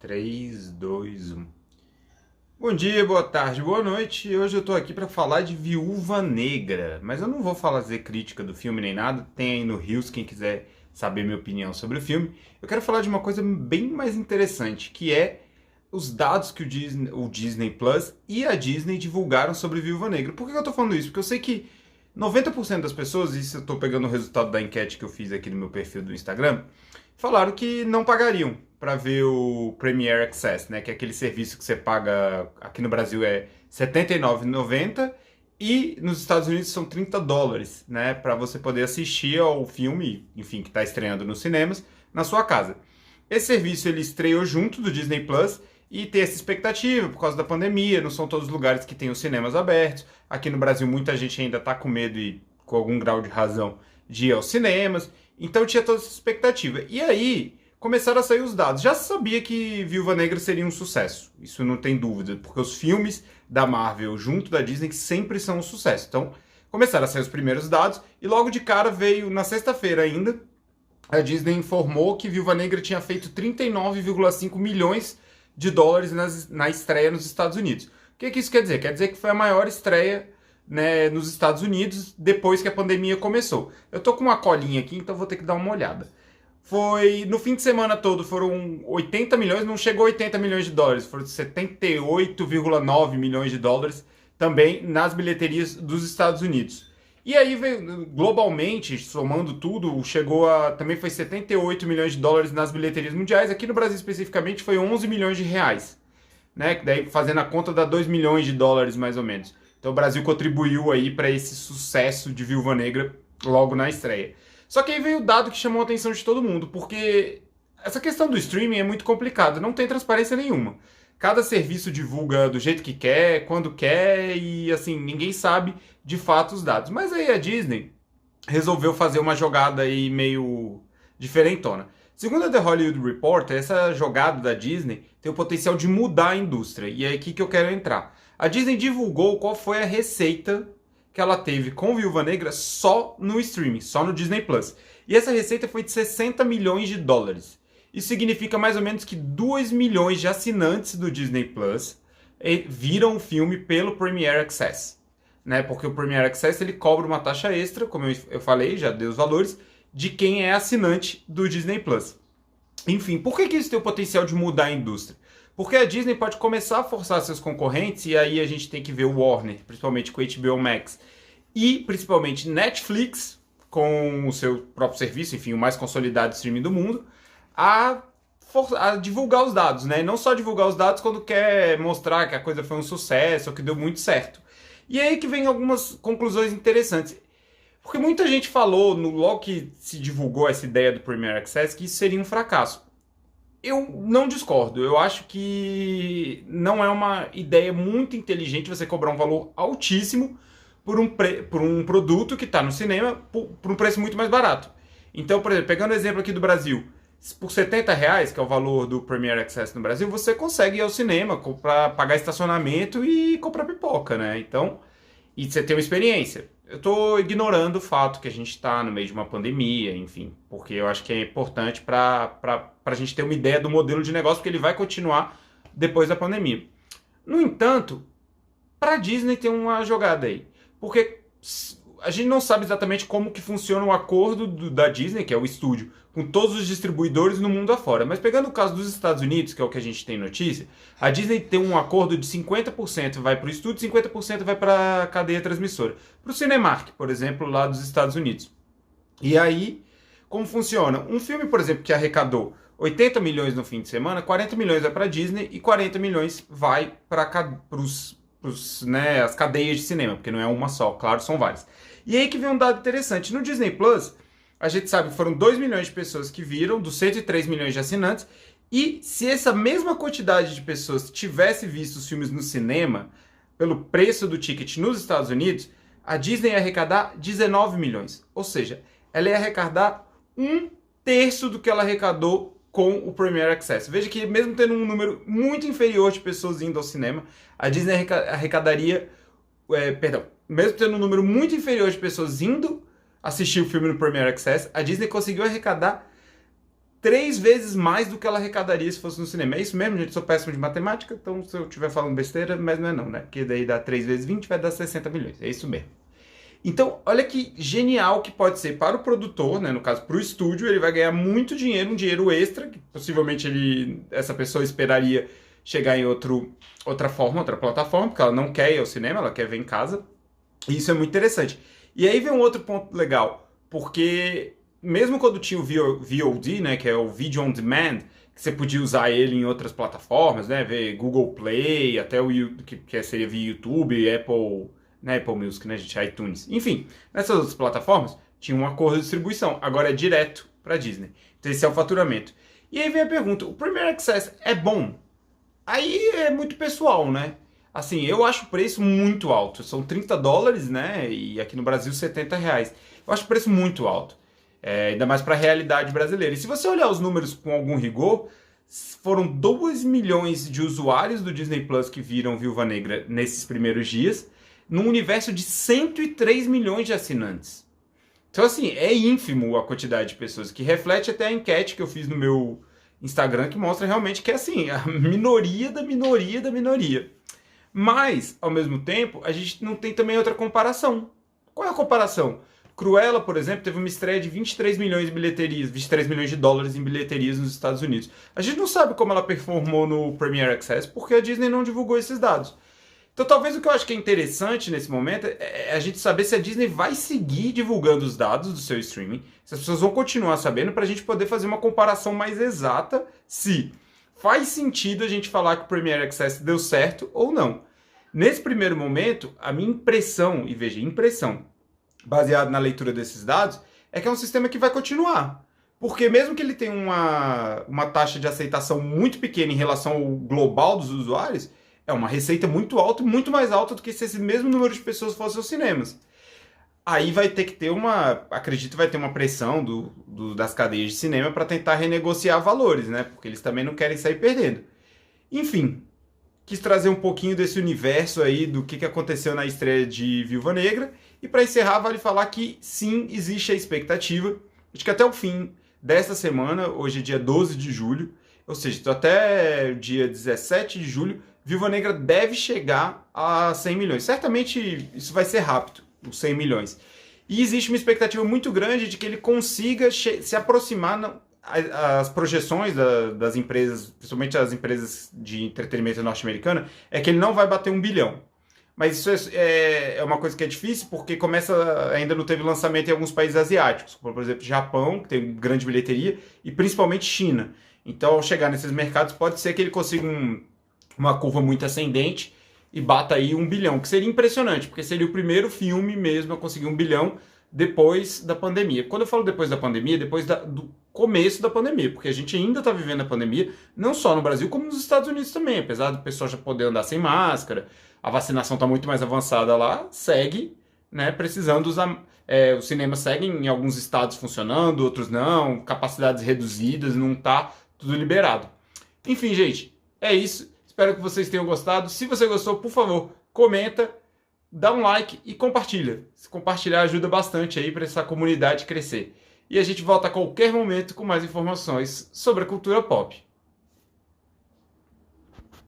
3, 2, 1. Bom dia, boa tarde, boa noite. Hoje eu tô aqui pra falar de Viúva Negra, mas eu não vou fazer crítica do filme nem nada. Tem aí no Rios quem quiser saber minha opinião sobre o filme. Eu quero falar de uma coisa bem mais interessante, que é os dados que o Disney Plus e a Disney divulgaram sobre Viúva Negra. Por que eu tô falando isso? Porque eu sei que 90% das pessoas, isso eu tô pegando o resultado da enquete que eu fiz aqui no meu perfil do Instagram, falaram que não pagariam para ver o Premier Access, né? Que é aquele serviço que você paga, aqui no Brasil é R$ 79,90 e nos Estados Unidos são US$ 30, né? Para você poder assistir ao filme, enfim, que está estreando nos cinemas, na sua casa. Esse serviço ele estreou junto do Disney Plus e tem essa expectativa por causa da pandemia, não são todos os lugares que têm os cinemas abertos. Aqui no Brasil muita gente ainda está com medo e com algum grau de razão de ir aos cinemas. Então tinha toda essa expectativa. E aí começaram a sair os dados. Já se sabia que Viúva Negra seria um sucesso. Isso não tem dúvida, porque os filmes da Marvel junto da Disney sempre são um sucesso. Então começaram a sair os primeiros dados e logo de cara veio, na sexta-feira ainda, a Disney informou que Viúva Negra tinha feito 39,5 milhões de dólares na estreia nos Estados Unidos. O que isso quer dizer? Quer dizer que foi a maior estreia, né, nos Estados Unidos depois que a pandemia começou. Eu tô com uma colinha aqui, então vou ter que dar uma olhada. Foi no fim de semana todo, foram 80 milhões, não chegou a 80 milhões de dólares, foram 78,9 milhões de dólares também nas bilheterias dos Estados Unidos. E aí, veio, globalmente, somando tudo, chegou a. Também foi 78 milhões de dólares nas bilheterias mundiais. Aqui no Brasil, especificamente, foi 11 milhões de reais. Né? Daí, fazendo a conta, dá 2 milhões de dólares, mais ou menos. Então, o Brasil contribuiu aí para esse sucesso de Viúva Negra logo na estreia. Só que aí veio o dado que chamou a atenção de todo mundo, porque essa questão do streaming é muito complicada, não tem transparência nenhuma. Cada serviço divulga do jeito que quer, quando quer, e assim, ninguém sabe de fato os dados. Mas aí a Disney resolveu fazer uma jogada aí meio diferentona. Segundo a The Hollywood Reporter, essa jogada da Disney tem o potencial de mudar a indústria. E é aqui que eu quero entrar. A Disney divulgou qual foi a receita que ela teve com Viúva Negra só no streaming, só no Disney Plus. E essa receita foi de 60 milhões de dólares. Isso significa mais ou menos que 2 milhões de assinantes do Disney Plus viram o filme pelo Premier Access. Né? Porque o Premier Access ele cobra uma taxa extra, como eu falei, já dei os valores, de quem é assinante do Disney Plus. Enfim, por que isso tem o potencial de mudar a indústria? Porque a Disney pode começar a forçar seus concorrentes, e aí a gente tem que ver o Warner, principalmente com o HBO Max, e principalmente Netflix, com o seu próprio serviço, enfim, o mais consolidado streaming do mundo, a divulgar os dados, né? E não só divulgar os dados quando quer mostrar que a coisa foi um sucesso ou que deu muito certo. E aí que vem algumas conclusões interessantes. Porque muita gente falou, logo que se divulgou essa ideia do Premier Access, que isso seria um fracasso. Eu não discordo. Eu acho que não é uma ideia muito inteligente você cobrar um valor altíssimo por um produto que está no cinema por um preço muito mais barato. Então, por exemplo, pegando o exemplo aqui do Brasil, por R$ 70, que é o valor do Premier Access no Brasil, você consegue ir ao cinema, pagar estacionamento e comprar pipoca, né? Então, e você tem uma experiência. Eu estou ignorando o fato que a gente está no meio de uma pandemia, enfim, porque eu acho que é importante para a gente ter uma ideia do modelo de negócio, porque ele vai continuar depois da pandemia. No entanto, para a Disney tem uma jogada aí, porque a gente não sabe exatamente como que funciona o acordo da Disney, que é o estúdio, com todos os distribuidores no mundo afora. Mas pegando o caso dos Estados Unidos, que é o que a gente tem notícia, a Disney tem um acordo de 50% vai para o estúdio, 50% vai para a cadeia transmissora. Para o Cinemark, por exemplo, lá dos Estados Unidos. E aí, como funciona? Um filme, por exemplo, que arrecadou 80 milhões no fim de semana, 40 milhões vai para a Disney e 40 milhões vai para né, as cadeias de cinema, porque não é uma só, claro, são várias. E aí que vem um dado interessante. No Disney Plus, a gente sabe que foram 2 milhões de pessoas que viram, dos 103 milhões de assinantes, e se essa mesma quantidade de pessoas tivesse visto os filmes no cinema, pelo preço do ticket nos Estados Unidos, a Disney ia arrecadar 19 milhões. Ou seja, ela ia arrecadar 1/3 do que ela arrecadou com o Premier Access. Veja que mesmo tendo um número muito inferior de pessoas indo ao cinema, a Disney arrecadaria... mesmo tendo um número muito inferior de pessoas indo assistir o filme no Premier Access, a Disney conseguiu arrecadar 3 vezes mais do que ela arrecadaria se fosse no cinema. É isso mesmo, gente? Sou péssimo de matemática, então se eu estiver falando besteira, mas não é não, né? Porque daí dá 3 vezes 20, vai dar 60 milhões. É isso mesmo. Então, olha que genial que pode ser para o produtor, né? No caso, para o estúdio, ele vai ganhar muito dinheiro, um dinheiro extra, que possivelmente essa pessoa esperaria chegar em outra plataforma, porque ela não quer ir ao cinema, ela quer ver em casa. E isso é muito interessante. E aí vem um outro ponto legal, porque mesmo quando tinha o VOD, né, que é o Video On Demand, que você podia usar ele em outras plataformas, né, ver Google Play, até o que seria via YouTube, Apple, né, Apple Music, né, gente, iTunes. Enfim, nessas outras plataformas tinha um acordo de distribuição, agora é direto para Disney. Então esse é o faturamento. E aí vem a pergunta, o Premier Access é bom? Aí é muito pessoal, né? Assim, eu acho o preço muito alto. São $30, né? E aqui no Brasil, R$ 70. Eu acho o preço muito alto. Ainda mais para a realidade brasileira. E se você olhar os números com algum rigor, foram 2 milhões de usuários do Disney Plus que viram Viúva Negra nesses primeiros dias, num universo de 103 milhões de assinantes. Então, assim, é ínfimo a quantidade de pessoas, que reflete até a enquete que eu fiz no meu Instagram, que mostra realmente que é assim, a minoria da minoria da minoria. Mas, ao mesmo tempo, a gente não tem também outra comparação. Qual é a comparação? Cruella, por exemplo, teve uma estreia de 23 milhões de bilheterias, 23 milhões de dólares em bilheterias nos Estados Unidos. A gente não sabe como ela performou no Premier Access, porque a Disney não divulgou esses dados. Então, talvez o que eu acho que é interessante nesse momento é a gente saber se a Disney vai seguir divulgando os dados do seu streaming, se as pessoas vão continuar sabendo, para a gente poder fazer uma comparação mais exata se faz sentido a gente falar que o Premier Access deu certo ou não. Nesse primeiro momento, a minha impressão, e veja, impressão, baseado na leitura desses dados, é que é um sistema que vai continuar. Porque mesmo que ele tenha uma taxa de aceitação muito pequena em relação ao global dos usuários, é uma receita muito alta, muito mais alta do que se esse mesmo número de pessoas fossem aos cinemas. Aí vai ter que ter acredito vai ter uma pressão das cadeias de cinema para tentar renegociar valores, né? Porque eles também não querem sair perdendo. Enfim, quis trazer um pouquinho desse universo aí do que aconteceu na estreia de Viúva Negra. E para encerrar, vale falar que sim, existe a expectativa de que até o fim desta semana, hoje é dia 12 de julho, ou seja, até dia 17 de julho, Viúva Negra deve chegar a 100 milhões. Certamente isso vai ser rápido, os 100 milhões. E existe uma expectativa muito grande de que ele consiga se aproximar as projeções das empresas, principalmente as empresas de entretenimento norte-americana, é que ele não vai bater 1 bilhão. Mas isso é uma coisa que é difícil, porque ainda não teve lançamento em alguns países asiáticos, como por exemplo Japão, que tem grande bilheteria, e principalmente China. Então, ao chegar nesses mercados, pode ser que ele consiga uma curva muito ascendente e bata aí 1 bilhão, que seria impressionante, porque seria o primeiro filme mesmo a conseguir 1 bilhão depois da pandemia. Quando eu falo depois da pandemia, depois do começo da pandemia, porque a gente ainda está vivendo a pandemia, não só no Brasil, como nos Estados Unidos também, apesar do pessoal já poder andar sem máscara, a vacinação está muito mais avançada lá, segue, né, precisando usar. Os cinemas seguem em alguns estados funcionando, outros não, capacidades reduzidas, não está tudo liberado. Enfim, gente, é isso. Espero que vocês tenham gostado. Se você gostou, por favor, comenta, dá um like e compartilha. Se compartilhar ajuda bastante aí para essa comunidade crescer. E a gente volta a qualquer momento com mais informações sobre a cultura pop.